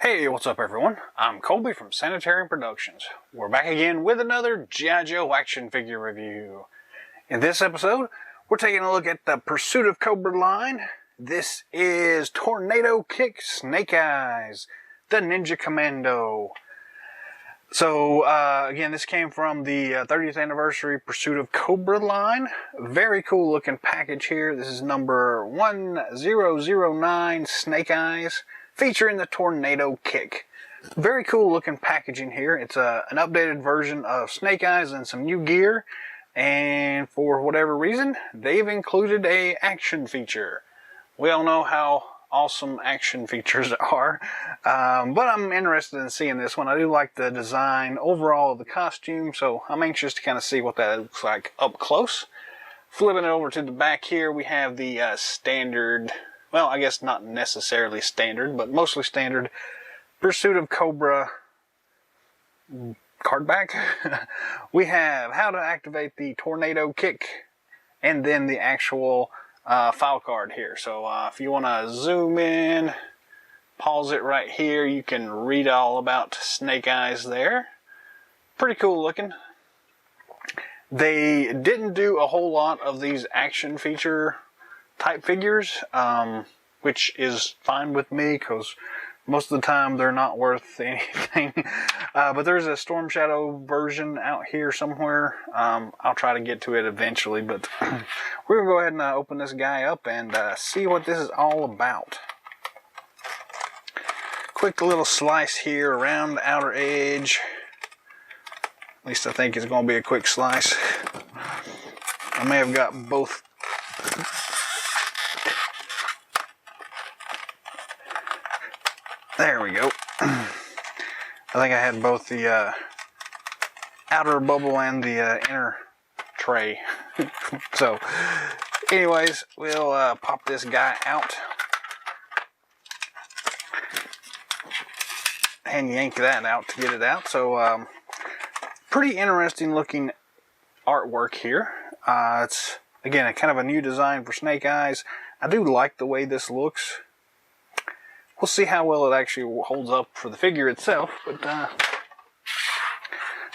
Hey, what's up everyone? I'm Colby from Sanitarium Productions. We're back again with another G.I. Joe action figure review. In this episode, we're taking a look at the Pursuit of Cobra line. This is Tornado Kick Snake Eyes, the Ninja Commando. So, again, this came from the 30th anniversary Pursuit of Cobra line. Very cool looking package here. This is number 1009 Snake Eyes, featuring the Tornado Kick. Very cool looking packaging here. It's an updated version of Snake Eyes and some new gear. And for whatever reason, they've included a action feature. We all know how awesome action features are, but I'm interested in seeing this one. I do like the design overall of the costume, so I'm anxious to kind of see what that looks like up close. Flipping it over to the back here, we have the standard, well, I guess not necessarily standard, but mostly standard Pursuit of Cobra card back. We have how to activate the Tornado Kick, and then the actual file card here. So if you want to zoom in, pause it right here, you can read all about Snake Eyes there. Pretty cool looking. They didn't do a whole lot of these action feature type figures, which is fine with me because most of the time they're not worth anything. But there's a Storm Shadow version out here somewhere. I'll try to get to it eventually, but we're going to go ahead and open this guy up and see what this is all about. Quick little slice here around the outer edge. At least I think it's going to be a quick slice. I may have got both. There we go. I think I had both the outer bubble and the inner tray. So, anyways, we'll pop this guy out and yank that out to get it out. So, pretty interesting looking artwork here. It's, again, kind of a new design for Snake Eyes. I do like the way this looks. We'll see how well it actually holds up for the figure itself, but let's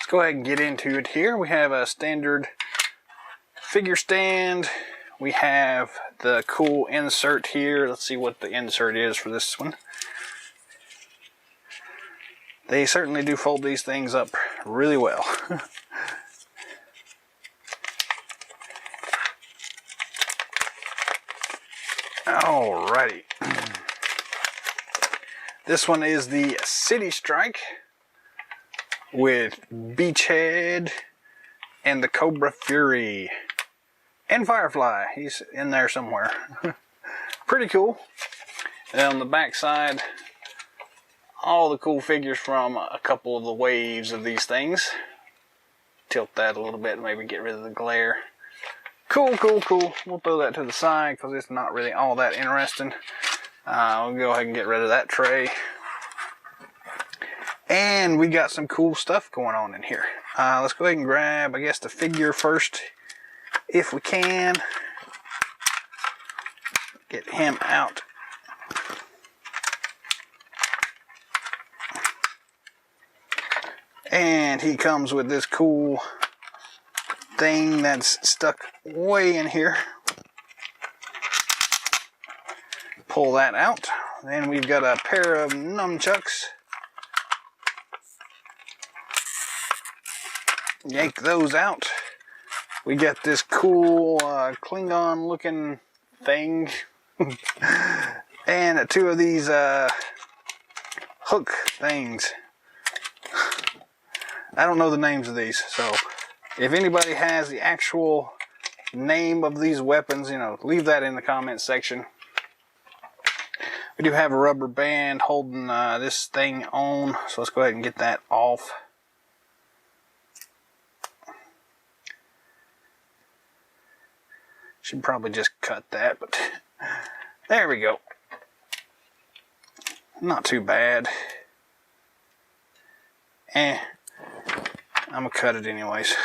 go ahead and get into it here. We have a standard figure stand. We have the cool insert here. Let's see what the insert is for this one. They certainly do fold these things up really well. Alrighty. This one is the City Strike with Beachhead and the Cobra Fury and Firefly. He's in there somewhere. Pretty cool. And on the back side, all the cool figures from a couple of the waves of these things. Tilt that a little bit and maybe get rid of the glare. Cool, cool, cool. We'll throw that to the side because it's not really all that interesting. We'll go ahead and get rid of that tray. And we got some cool stuff going on in here. Let's go ahead and grab, I guess, the figure first, if we can. Get him out. And he comes with this cool thing that's stuck way in here. Pull that out. Then we've got a pair of nunchucks. Yank those out. We got this cool Klingon looking thing. And two of these hook things. I don't know the names of these, so if anybody has the actual name of these weapons, you know, leave that in the comment section. We do have a rubber band holding this thing on, so let's go ahead and get that off. Should probably just cut that, but there we go. Not too bad. I'm gonna cut it anyways.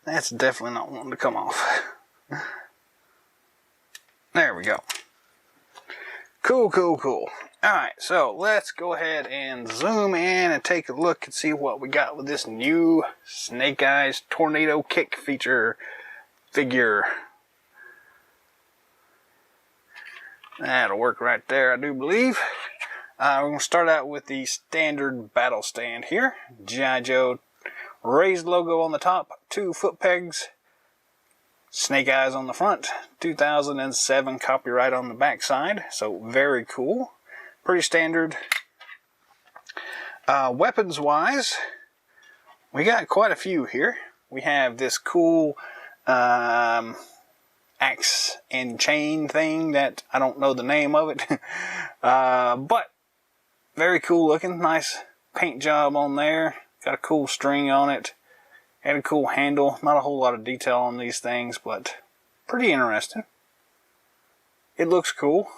That's definitely not wanting to come off. There we go. Cool, cool, cool. Alright, so let's go ahead and zoom in and take a look and see what we got with this new Snake Eyes Tornado Kick figure. That'll work right there, I do believe. We're going to start out with the standard battle stand here. G.I. Joe raised logo on the top, 2 foot pegs, Snake Eyes on the front, 2007 copyright on the back side, so very cool. Pretty standard. Weapons wise, we got quite a few here. We have this cool axe and chain thing that I don't know the name of it, but very cool looking. Nice paint job on there. Got a cool string on it. And a cool handle. Not a whole lot of detail on these things, but pretty interesting. It looks cool.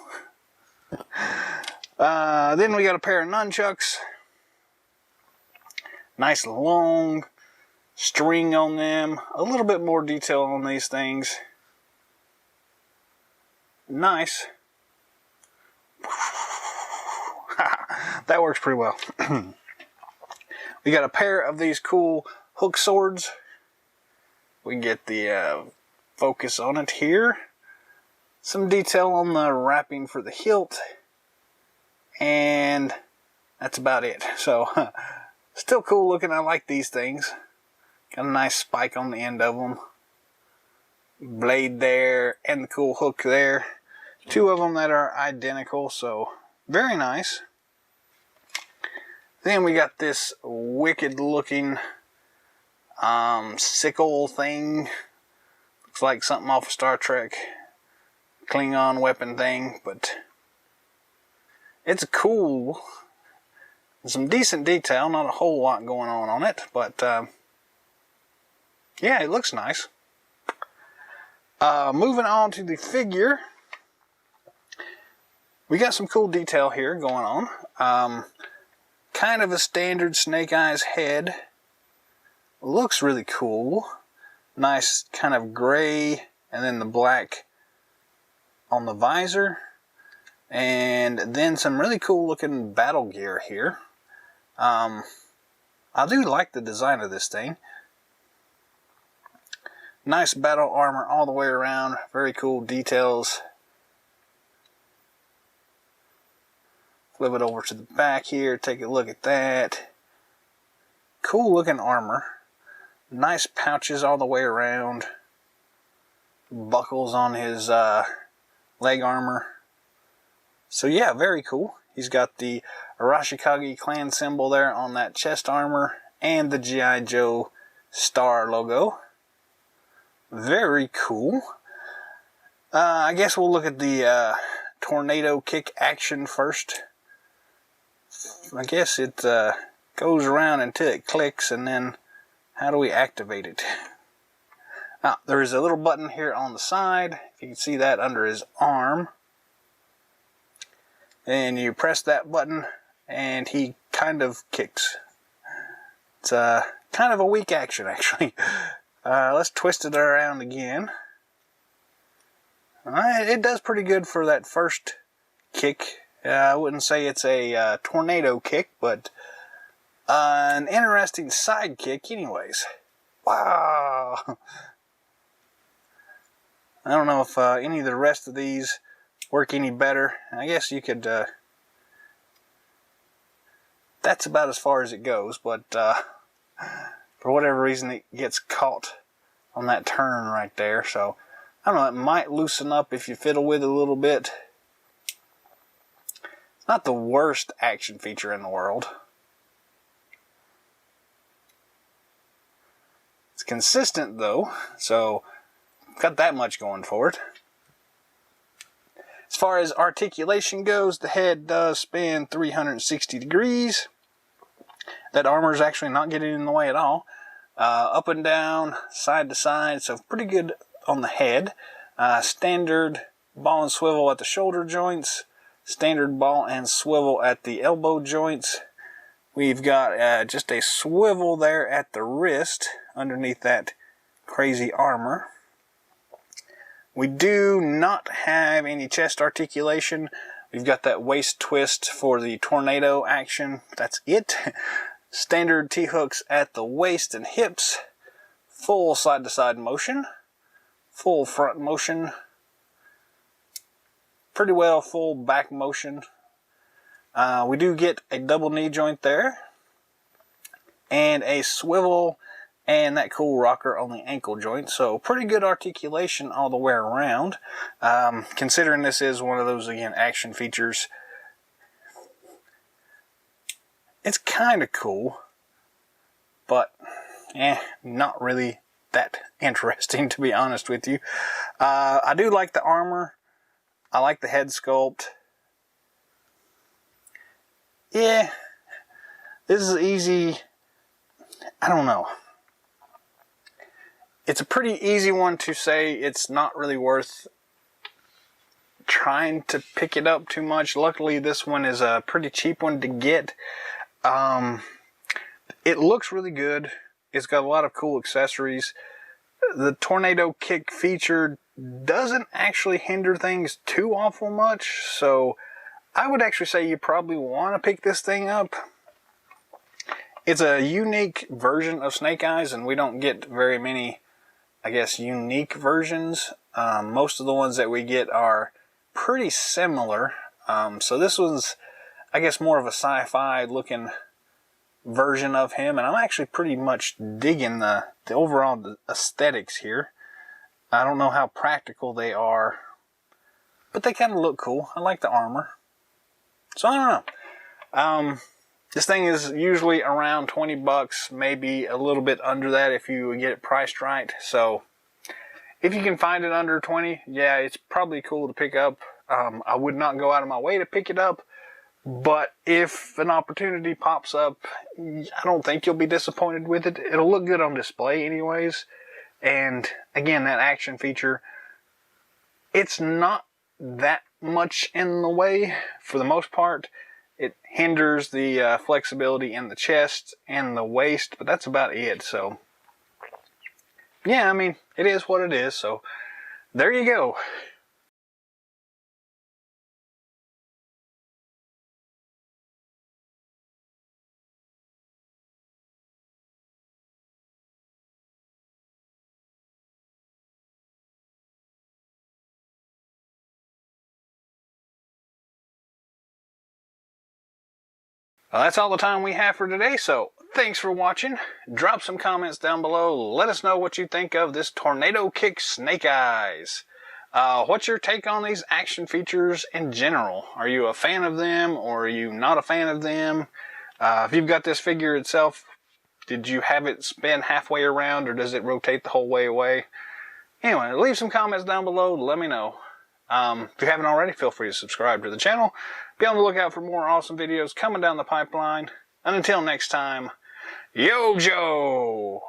Then we got a pair of nunchucks. Nice long string on them. A little bit more detail on these things. Nice. That works pretty well. We got a pair of these cool hook swords. We can get the focus on it here. Some detail on the wrapping for the hilt. And that's about it. So, still cool looking. I like these things. Got a nice spike on the end of them. Blade there and the cool hook there. 2 of them that are identical, so very nice. Then we got this wicked looking sickle thing. Looks like something off of Star Trek. Klingon weapon thing, but it's cool. Some decent detail, not a whole lot going on it, but yeah, it looks nice. Moving on to the figure. We got some cool detail here going on. Kind of a standard Snake Eyes head. Looks really cool. Nice kind of gray and then the black on the visor. And then some really cool looking battle gear here. I do like the design of this thing. Nice battle armor all the way around. Very cool details. Flip it over to the back here. Take a look at that. Cool looking armor. Nice pouches all the way around. Buckles on his leg armor. So yeah, very cool. He's got the Arashikage clan symbol there on that chest armor. And the G.I. Joe star logo. Very cool. I guess we'll look at the tornado kick action first. I guess it goes around until it clicks, and then how do we activate it? There is a little button here on the side. If you can see that under his arm. And you press that button, and he kind of kicks. It's kind of a weak action, actually. Let's twist it around again. It does pretty good for that first kick. I wouldn't say it's a tornado kick, but an interesting side kick anyways. Wow! I don't know if any of the rest of these work any better. I guess you could... that's about as far as it goes, but for whatever reason it gets caught on that turn right there. So, I don't know, it might loosen up if you fiddle with it a little bit. Not the worst action feature in the world. It's consistent though, so got that much going for it. As far as articulation goes, the head does spin 360 degrees. That armor is actually not getting in the way at all. Up and down, side to side, so pretty good on the head. Standard ball and swivel at the shoulder joints. Standard ball and swivel at the elbow joints. We've got just a swivel there at the wrist underneath that crazy armor. We do not have any chest articulation. We've got that waist twist for the tornado action. That's it. Standard T-hooks at the waist and hips. Full side-to-side motion. Full front motion. Pretty well full back motion. We do get a double knee joint there. And a swivel and that cool rocker on the ankle joint. So pretty good articulation all the way around. Considering this is one of those, again, action features, it's kind of cool, but not really that interesting, to be honest with you. I do like the armor. I like the head sculpt. Yeah, this is easy. I don't know. It's a pretty easy one to say it's not really worth trying to pick it up too much. Luckily, this one is a pretty cheap one to get. It looks really good. It's got a lot of cool accessories. The tornado kick feature doesn't actually hinder things too awful much, so I would actually say you probably want to pick this thing up. It's a unique version of Snake Eyes, and we don't get very many, I guess, unique versions. Most of the ones that we get are pretty similar. So this one's, I guess, more of a sci-fi looking version of him, and I'm actually pretty much digging the overall aesthetics here. I don't know how practical they are, but they kind of look cool. I like the armor. So I don't know. This thing is usually around 20 bucks, maybe a little bit under that if you get it priced right. So if you can find it under 20, yeah, it's probably cool to pick up. I would not go out of my way to pick it up, but if an opportunity pops up, I don't think you'll be disappointed with it. It'll look good on display anyways. And again, that action feature, it's not that much in the way for the most part. It hinders the flexibility in the chest and the waist, but that's about it. So, yeah, I mean, it is what it is. So, there you go. Well, that's all the time we have for today, so thanks for watching. Drop some comments down below. Let us know what you think of this Tornado Kick Snake Eyes. What's your take on these action features in general? Are you a fan of them, or are you not a fan of them? If you've got this figure itself, did you have it spin halfway around, or does it rotate the whole way away? Anyway, leave some comments down below. Let me know. If you haven't already, feel free to subscribe to the channel. Be on the lookout for more awesome videos coming down the pipeline. And until next time, Yo Joe!